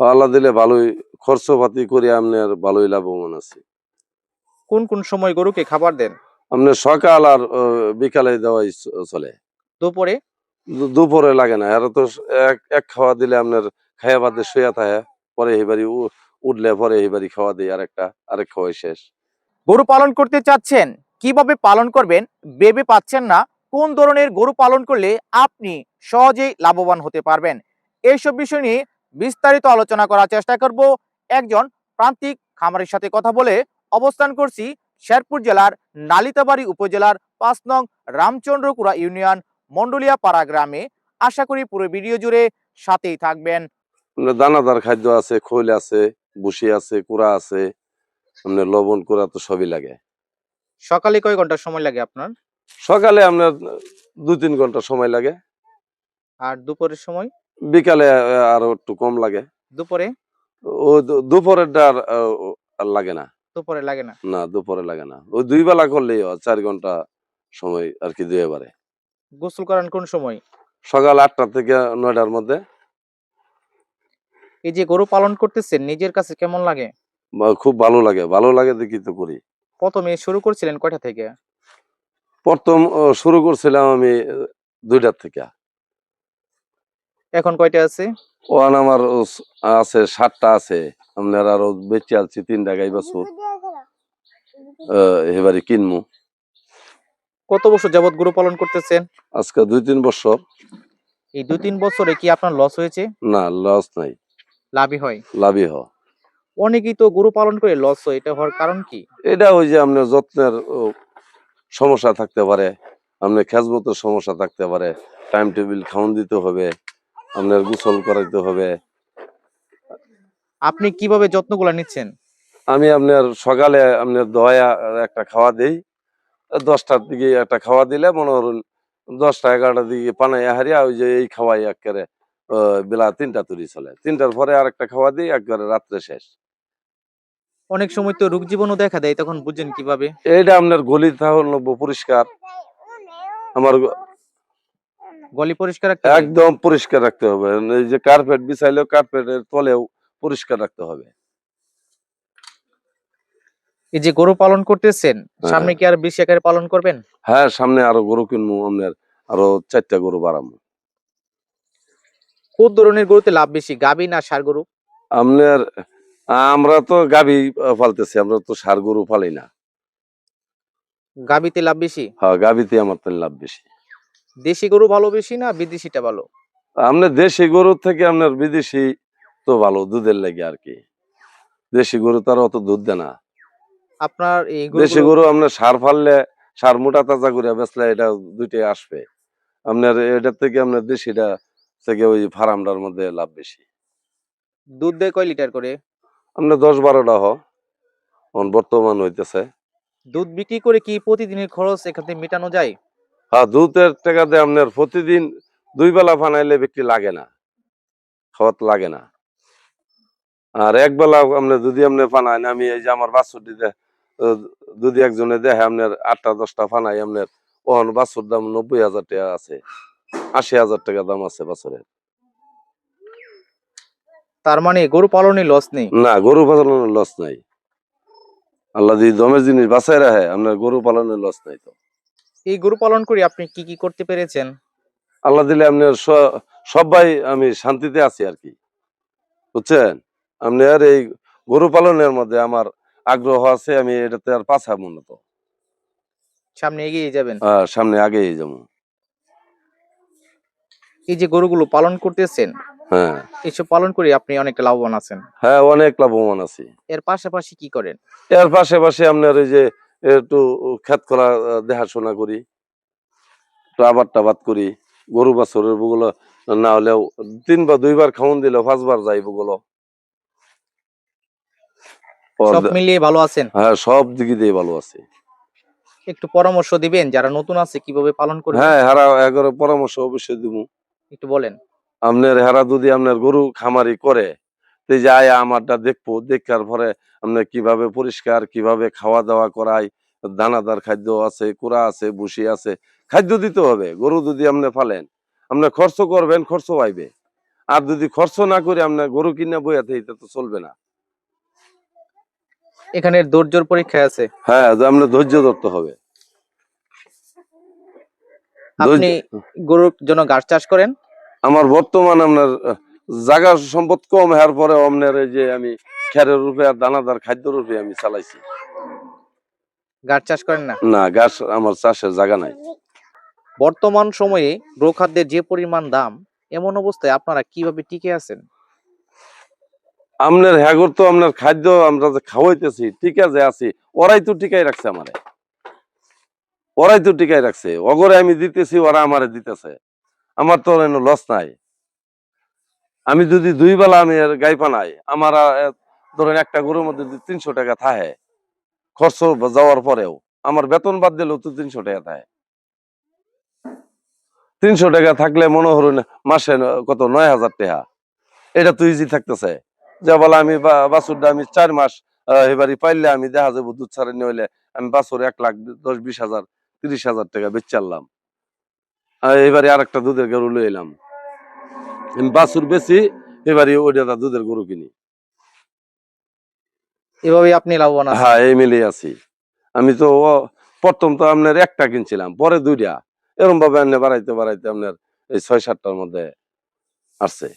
আল্লাহ দিলে ভালোই খরচপাতি করে আপনার ভালোই লাভবান আছি। কোন কোন সময় গরুকে খাবার দেন? আপনার সকাল আর বিকালে দেওয়াই চলে। দুপুরে? দুপুরে লাগে না। এরা তো এক এক খাওয়া দিলে আপনার খাইয়া বাদে শুইয়া থাকে। পরে এবারে উঠলে পরে এবারে খাওয়া দেই আরেক খাওয়াই শেষ। গরু পালন করতে চাচ্ছেন, কিভাবে পালন করবেন ভেবে পাচ্ছেন না, কোন ধরনের গরু পালন করলে আপনি সহজেই লাভবান হতে পারবেন, এইসব বিষয় নিয়ে বিস্তারিত আলোচনা করার চেষ্টা করব একজন প্রান্তিক খামারের সাথে কথা বলে। অবস্থান করছি শেরপুর জেলার নালিতাবাড়ী উপজেলার ৫ নং রামচন্দ্রপুরা ইউনিয়ন মন্ডলিয়া পাড়া গ্রামে। আশা করি পুরো ভিডিও জুড়ে সাথেই থাকবেন। আপনার দানাদার খাদ্য আছে, খৈল আছে, ভুসি আছে, কুড়া আছে, আপনার লবণ কুড়া তো সবই লাগে। সকালে কয় ঘন্টা সময় লাগে আপনার? সকালে আপনার ২-৩ ঘন্টা সময় লাগে। আর দুপুরের সময়? বিকালে আরো একটু কম লাগে। দুপুরে? ও দুপুরেরটা আর লাগে না। দুপুরে লাগে না। না, দুপুরে লাগে না। ওই ২ বেলা করলেই হয়, ৪ ঘন্টা সময় আরকি দিতে পারে। গোসল করান কোন সময়? সকাল ৮টা থেকে ৯টার মধ্যে। এই যে গরু পালন করতেছেন, নিজের কাছে কেমন লাগে? খুব ভালো লাগে। ভালো লাগে দেখি তো করি। প্রথমে শুরু করছিলেন কয়টা থেকে? ১ম শুরু করছিলাম আমি ২টার থেকে। এখন কয়টা আছে? ওখান আমার আছে ৭টা আছে। আপনার আরো বেচে আলছি ৩টা গাই বাছুর। এবারে কিনবো। কত বছর যাবত গরু পালন করতেছেন? আজকে ২-৩ বছর। এই ২-৩ বছরে কি আপনার লস হয়েছে? না, লস নাই। লাভই হয়? লাভই হ। অনেকেই তো গরু পালন করে লস হয়, এটা হওয়ার কারণ কি? এটা ওই যে আপনার যত্নের সমস্যা থাকতে পারে। আপনার খেজমতের সমস্যা থাকতে পারে। টাইম টেবিল খাওয়ান দিতে হবে। আপনার গোসল করাইতে হবে। আপনি কিভাবে যত্নগুলা নিচ্ছেন? আমি আপনার সকালে আপনার দয়া একটা খাওয়া দেই। ১০টার দিকে একটা খাওয়া দিলে মনে করুন ১০টা-১১টার দিকে পানাইয়া হারিয়া ওই যে এই খাওয়াই এক্কারে বেলা ৩টা তুরি চলে। ৩টার পরে আরেকটা খাওয়া দিই একবারে রাত্রে শেষ। অনেক সময় তো রোগ জীবাণু দেখা দেয়, তখন বুঝেন কিভাবে? এইটা আপনার গলি তাহলে পরিষ্কার। আমার গলি পরিষ্কার রাখতে হয়? একদম পরিষ্কার রাখতে হবে। এই যে কার্পেট বিছাইলেও কার্পেটের তলেও পরিষ্কার রাখতে হবে। এই যে গরু পালন করতেছেন, হ্যাঁ, সামনে কি আর বেশি আকারে পালন করবেন? হ্যাঁ, সামনে আরো গরু কিনবো আপনার আরো ৪টা গরু বাড়াবো। কোন ধরনের গরুতে লাভ বেশি, গাভী না ষাঁড় গরু? আপনার আমরা তো গাভী পালতেছি। আমরা তো ষাঁড় গরু পালি না। গাভীতে লাভ বেশি? হ্যাঁ, গাভীতে আমার তো লাভ বেশি। দেশি গরু ভালো বেশি না বিদেশিটা ভালো? আপনার দেশি গরুর থেকে আপনার বিদেশি তো ভালো দুধের লাগে আরকি। দেশি গরু তার অত দুধ দেয় না। আপনার এই দেশি গরুগুলো গরু আপনার ষাঁড় ফাললে ষাঁড় মোটা তাজা করে বেচলে এটা ২ টাই আসবে। আপনার এটার থেকে আপনার দেশিটা থেকে ওই ফার্মটার মধ্যে লাভ বেশি। দুধ দেয় কয় লিটার করে? আপনার ১০-১২টা এখন বর্তমান হইতেছে। দুধ বিক্রি করে কি প্রতিদিনের খরচ এখান থেকে মেটানো যায়? হ্যাঁ, দুধের টাকা দিয়ে আপনার প্রতিদিন ২ বেলা ফানাইলে বিক্রি লাগে না। খাওয়াত লাগে না। আর একবেলা আপনার যদি আপনি ফানাইন, আমি এই যে আমার বাছুরটিতে ও যদি একজনে দেখে আপনার ৮টা-১০টা ফানাই আপনার ওহন বাছুর দাম ৯০,০০০ টাকা আছে। ৮০,০০০ টাকা দাম আছে বাছুরের। তার মানে গরু পালনে লস নেই? না, গরু পালনের লস নাই। আল্লাহ যদি দমের জিনিস বাঁচায় রাখে আপনার গরু পালনের লস নাই তো। এই গরু পালন করে আপনি কি কি করতে পেরেছেন? আল্লাহ দিলে আপনার সব্বাই আমি শান্তিতে আছি আরকি। বুঝছেন? আপনার এই গরু পালনের মধ্যে আমার আগ্রহ আছে। আমি এটাতে আর পাছাবো না তো। সামনে এগিয়ে যাবেন? সামনে আগেই যাবো। এই যে গরুগুলো পালন করতেছেন, হ্যাঁ, এসব পালন করে আপনি অনেকটা লাভবান আছেন। হ্যাঁ, অনেক লাভবান আছি। এর পাশাপাশি কি করেন? এর পাশাপাশি আপনার এই যে একটু ক্ষেত খোলা দেখাশোনা করি। একটু আবাদ-টাবাদ করি। গরু বাছুরের গুলো না হলেও ৩ বা ২ বার খাওন দিলেও ৫ বার যায় ওগুলো। সব মিলিয়ে ভালো আছেন? হ্যাঁ, সব দিক দিয়ে ভালো আছি। একটু পরামর্শ দিবেন যারা নতুন আছে কিভাবে পালন করবে? হ্যাঁ, এগোর পরামর্শ অবশ্যই দিমু। একটু বলেন। আপনার যদি আপনার গরু খামারি করে, তো এই যে আয়া আমারটা দেখবো, দেখার পরে আপনার কিভাবে পরিষ্কার, কিভাবে খাওয়া-দাওয়া করাই, দানাদার খাদ্য আছে, কুড়া আছে, ভুসি আছে। খাদ্য দিতে হবে। গরু যদি আপনি পালেন, আপনি খরচ করবেন, খরচ পাইবে। আর যদি খরচ না করে আপনার গরু কিনে বইয়া থাকি তো চলবে না। এখানে ধৈর্যের পরীক্ষা আছে। হ্যাঁ, আপনার ধৈর্য ধরতে হবে। আপনি গরুর জন্য ঘাস চাষ করেন? আমার বর্তমান আপনার জায়গা সম্পদ কম হওয়ার পরে আপনার এই যে আমি খেরের রূপে আর দানাদার খাদ্য রূপে আমি চালাইছি। ঘাস চাষ করেন না? না, ঘাস আমার চাষের জায়গা নাই। বর্তমান সময়ে গোখাদ্যের যে পরিমাণ দাম, এমন অবস্থায় আপনারা কিভাবে টিকে আছেন? আপনার হ্যাগর তো আপনার খাদ্য আমরা যে খাওয়াইতেছি ঠিক আছে আছি, ওরাই তো টিকাই রাখছে আমারে, ওরাই তো টিকাই রাখছে। অগরে আমি দিতেছি, ওরা আমারে দিতেছে, আমার তো লস নাই। আমি যদি 2 বেলা আমি গাই পানাই, আমার ধরেন একটা গরুর মধ্যে 300 টাকা থাকে খরচ যাওয়ার পরেও, আমার বেতন বাদ দিলেও তো 300 টাকা থাকে। 300 টাকা থাকলে মনে হলো মাসে কত 9,000 টাকা, এটা তো ইজি থাকতেছে। যে বলে আমি বাছুরটা আমি 4 মাস এবারই পাইলে আমি দেখা যাবো দুধ ছাড়ে নিয়ে হইলে আমি বাছুর 1,10,20,000 30,000 টাকা বেচালাম, এবারে আর একটা দুধের গরু লই এলাম, আমি বাছুর বেশি এবারে ওইটা দুধের গরু কিনি। এভাবে আপনি লাভবান আছেন? হ্যাঁ, এই মিলিয়ে আছি। আমি তো প্রথম তো আপনার একটা কিনছিলাম, পরে 2টা, এরকম ভাবে বাড়াইতে বাড়াইতে আপনার এই 6-7টার মধ্যে আসছে।